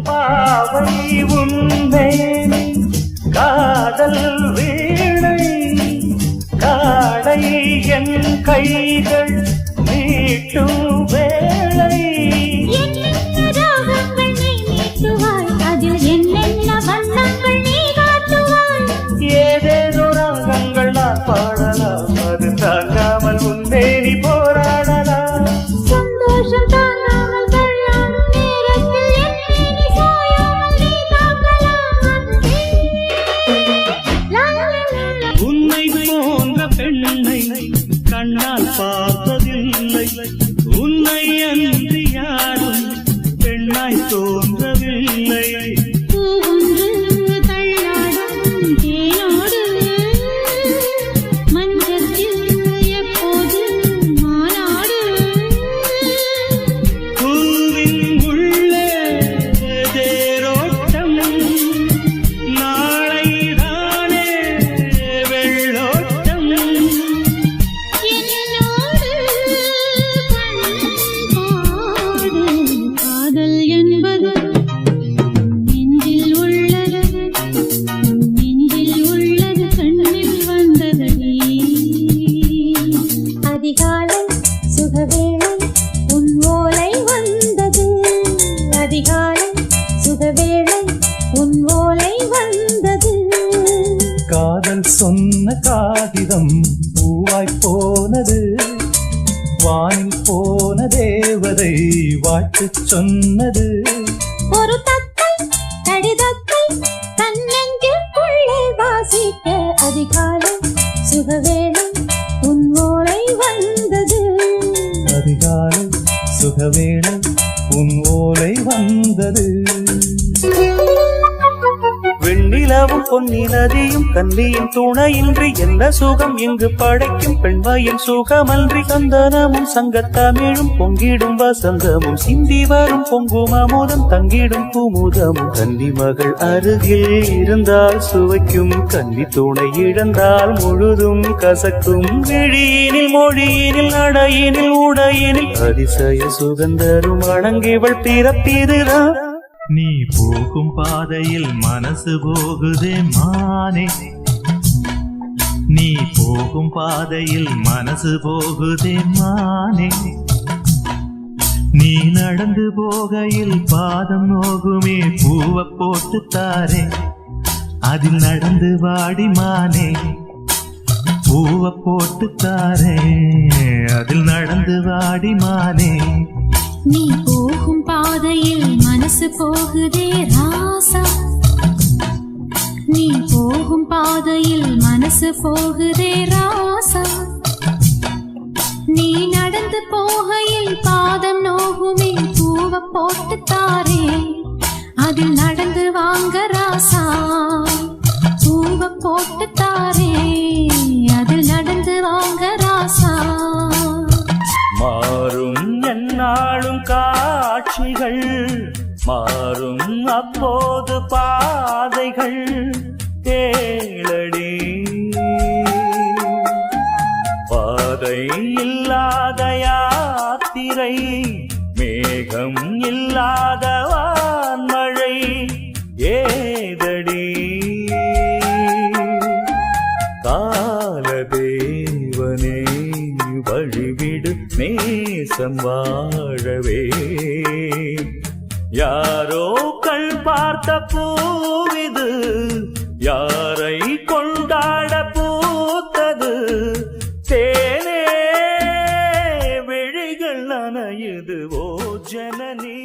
பாவை உன்மேனி காதல் வீணை காடை என் கைகள் மீட்டும் வேளை ஏதேதோ ராகங்கள் நான் பாடலாம் அது தாங்காமல் உன்மேனி போராடலாம் சந்தோஷம் தாங்காமல் கல்யாணம் நேரத்தில் என்னை சாயாமல் நீ தாங்கலாம் உன்னை போன்ற பெண்ணை கண்ணால் பார்த்ததில்லை உன்னை அன்றி யாரும் பெண்ணாய் தோன்றவில்லை அதிகாலை சுகவேளை உன் ஓலை வந்தது அதிகாலை சுகவேளை உன் ஓலை வந்தது காதல் சொன்ன காகிதம் பூவாய் போனது வானில் போன தேவதை வாழ்த்து சொன்னது ஒரு தத்தை கடிதத்தை தன்னெஞ்சுக்குள்ளே வாசிக்க அதிகாலை சுகவேளை உன் ஓலை வந்தது அதிகாலை சுகவேளை உன் ஓலை வந்தது வெண்ணிலவும் பொன்னி நதியும் கன்னியின் துணையின்றி என்ன சுகம் இங்கு படைக்கும் பெண்மையின் சுகமன்றி சந்தனமும் சங்கத்தமிழும் பொங்கிடும் வசந்தமும் சிந்தி வரும் பொங்கும் அமுதம் தங்கிடும் பூமுதமும் கன்னி மகள் அருகில் இருந்தால் சுவைக்கும் கன்னி துணை இழந்தால் முழுதும் கசக்கும் விழியினில் மொழியினில் நடையினில் உடையினில் அதிசய சுகந்தரும் அணங்கிவள் பிறப்பிதுதான் நீ போகும் பாதையில் மனசு போகுதே மானே நீ போகும் பாதையில் மனசு போகுதே மானே நீ நடந்து போகையில் பாதம் நோகுமே பூவை போட்டு தாரே அதில் நடந்து வாடி மானே பூவை போட்டு தாரே அதில் நடந்து வாடி மானே நீ போகும் பாதையில் மனசு போகுதே ராசா நீ போகும் பாதையில் மனசு போகுதே ராசா நீ நடந்து போகையில் பாதம் நோகுமே பூவை போட்டு தாரே அதில் நடந்து வாங்க ராசா பூவை போட்டு தாரே அதில் நடந்து வாங்க ராசா மாறும் என்னாலும் காட்சிகள் மாறும் அப்போது பாதைகள் தேளடி பாதை இல்லாத யாத்திரை மேகம் இல்லாத வான்மழை ஏதடி காலதேவனே வழிவிடு நேசம் வாழவே யாரோ கண் பார்த்த பூவிது யாரை கொண்டாட பூத்தது தேனே விழிகள் நனையுது ஓ ஜனனி